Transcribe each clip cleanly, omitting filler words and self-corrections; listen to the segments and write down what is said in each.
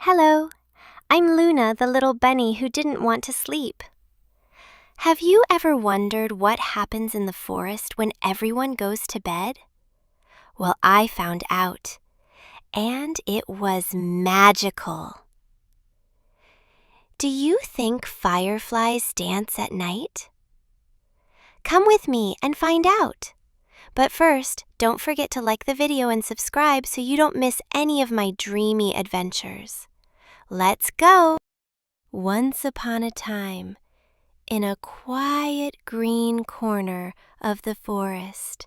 Hello, I'm Luna, the little bunny who didn't want to sleep. Have you ever wondered what happens in the forest when everyone goes to bed? Well, I found out, and it was magical. Do you think fireflies dance at night? Come with me and find out. But first, don't forget to like the video and subscribe so you don't miss any of my dreamy adventures. Let's go! Once upon a time, in a quiet green corner of the forest,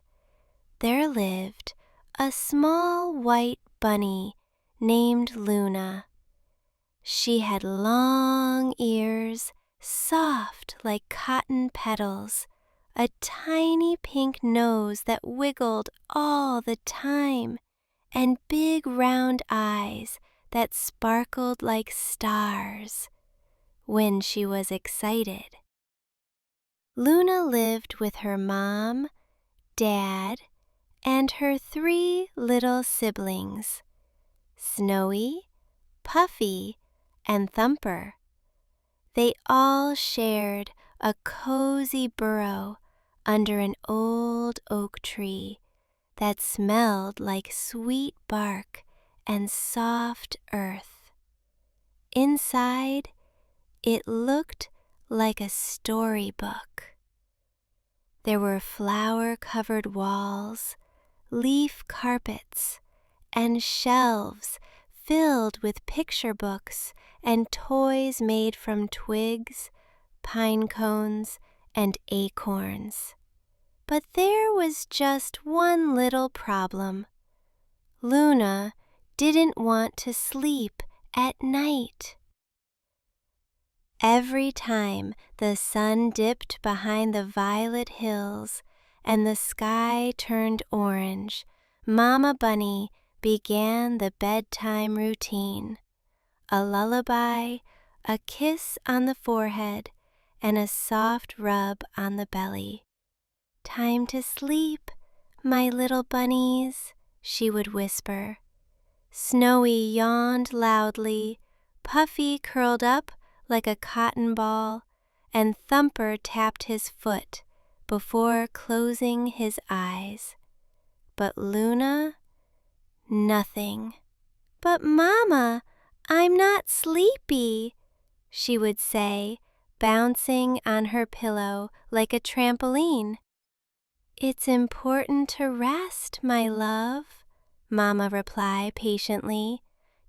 there lived a small white bunny named Luna. She had long ears, soft like cotton petals, a tiny pink nose that wiggled all the time, and big round eyes that sparkled like stars when she was excited. Luna lived with her mom, dad, and her 3 little siblings, Snowy, Puffy, and Thumper. They all shared a cozy burrow under an old oak tree that smelled like sweet bark and soft earth. Inside, it looked like a storybook. There were flower-covered walls, leaf carpets, and shelves filled with picture books and toys made from twigs, pine cones, and acorns. But there was just one little problem. Luna didn't want to sleep at night. Every time the sun dipped behind the violet hills and the sky turned orange, Mama Bunny began the bedtime routine. A lullaby, a kiss on the forehead, and a soft rub on the belly. "Time to sleep, my little bunnies," she would whisper. Snowy yawned loudly, Puffy curled up like a cotton ball, and Thumper tapped his foot before closing his eyes. But Luna, nothing. "But Mama, I'm not sleepy," she would say, bouncing on her pillow like a trampoline. "It's important to rest, my love," Mama replied patiently.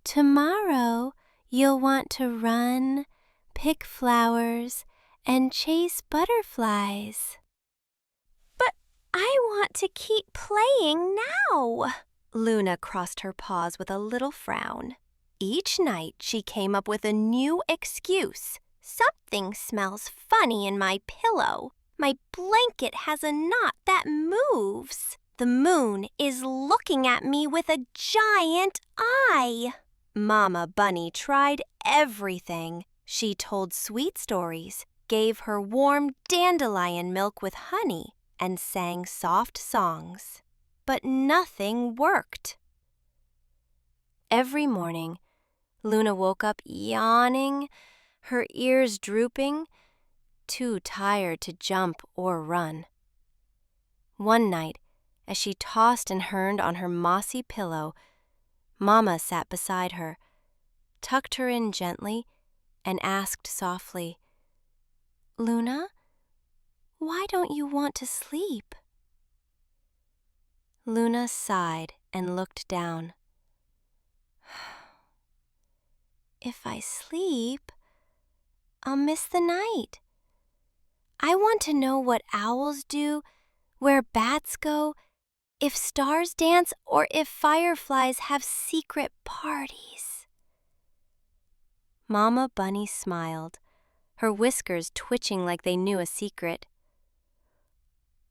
"Tomorrow you'll want to run, pick flowers, and chase butterflies." "But I want to keep playing now." Luna crossed her paws with a little frown. Each night she came up with a new excuse. "Something smells funny in my pillow. My blanket has a knot that moves. The moon is looking at me with a giant eye." Mama Bunny tried everything. She told sweet stories, gave her warm dandelion milk with honey, and sang soft songs. But nothing worked. Every morning, Luna woke up yawning, her ears drooping, too tired to jump or run. One night, as she tossed and turned on her mossy pillow, Mama sat beside her, tucked her in gently, and asked softly, "Luna, why don't you want to sleep?" Luna sighed and looked down. "If I sleep, I'll miss the night. I want to know what owls do, where bats go, if stars dance, or if fireflies have secret parties." Mama Bunny smiled, her whiskers twitching like they knew a secret.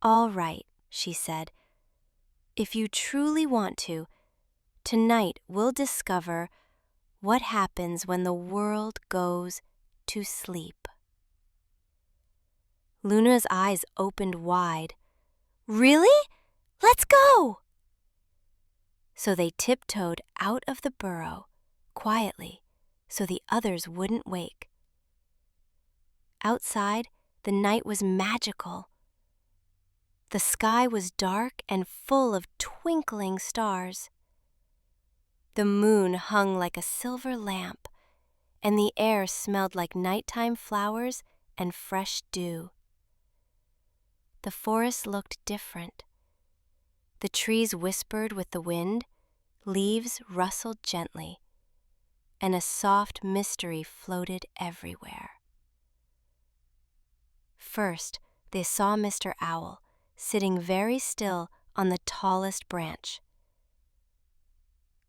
"All right," she said. "If you truly want to, tonight we'll discover what happens when the world goes to sleep." Luna's eyes opened wide. "Really? Let's go!" So they tiptoed out of the burrow, quietly, so the others wouldn't wake. Outside, the night was magical. The sky was dark and full of twinkling stars. The moon hung like a silver lamp, and the air smelled like nighttime flowers and fresh dew. The forest looked different. The trees whispered with the wind, leaves rustled gently, and a soft mystery floated everywhere. First, they saw Mr. Owl sitting very still on the tallest branch.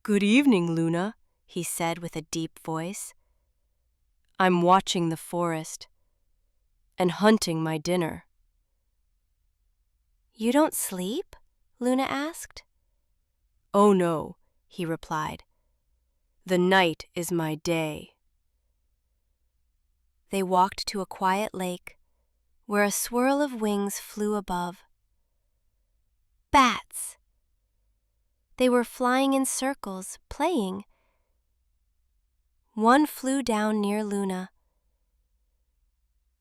"Good evening, Luna," he said with a deep voice. "I'm watching the forest and hunting my dinner." "You don't sleep?" Luna asked. "Oh no," he replied. "The night is my day." They walked to a quiet lake where a swirl of wings flew above. Bats! They were flying in circles, playing. One flew down near Luna.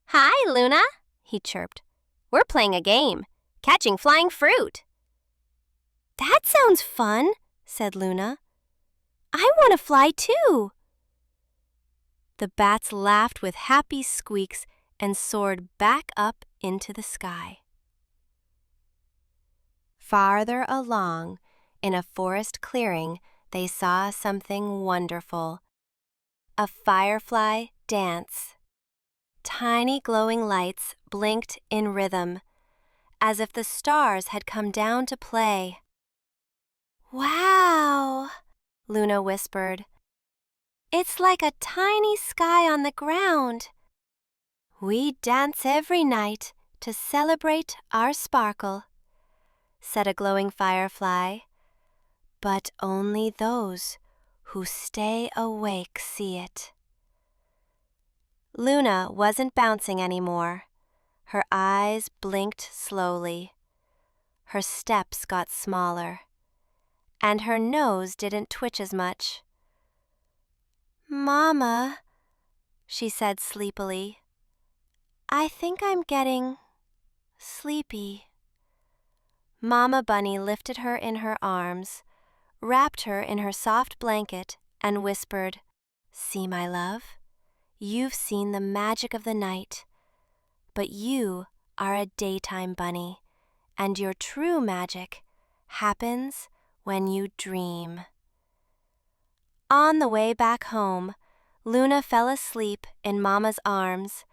"Hi, Luna," he chirped. "We're playing a game, catching flying fruit." "That sounds fun," said Luna. "I want to fly too." The bats laughed with happy squeaks and soared back up into the sky. Farther along, in a forest clearing, they saw something wonderful. A firefly dance. Tiny glowing lights blinked in rhythm, as if the stars had come down to play. "Wow," Luna whispered. "It's like a tiny sky on the ground. We dance every night to celebrate our sparkle," said a glowing firefly. "But only those who stay awake see it." Luna wasn't bouncing anymore. Her eyes blinked slowly. Her steps got smaller, and her nose didn't twitch as much. "Mama," she said sleepily, "I think I'm getting sleepy." Mama Bunny lifted her in her arms, wrapped her in her soft blanket, and whispered, "See, my love, you've seen the magic of the night, but you are a daytime bunny, and your true magic happens when you dream." On the way back home, Luna fell asleep in Mama's arms,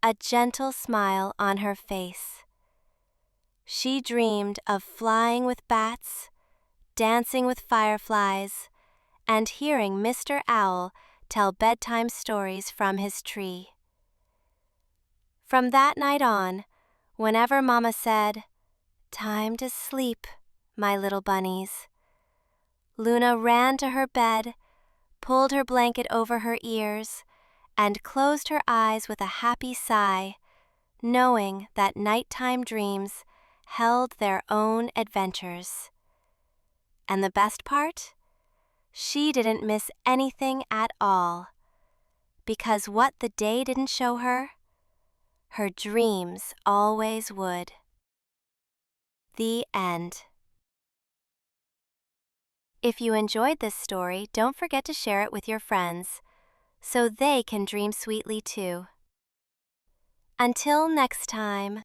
a gentle smile on her face. She dreamed of flying with bats, dancing with fireflies, and hearing Mr. Owl tell bedtime stories from his tree. From that night on, whenever Mama said, "Time to sleep, my little bunnies," Luna ran to her bed, pulled her blanket over her ears, and closed her eyes with a happy sigh, knowing that nighttime dreams held their own adventures. And the best part? She didn't miss anything at all, because what the day didn't show her, her dreams always would. The end. If you enjoyed this story, don't forget to share it with your friends, so they can dream sweetly too. Until next time.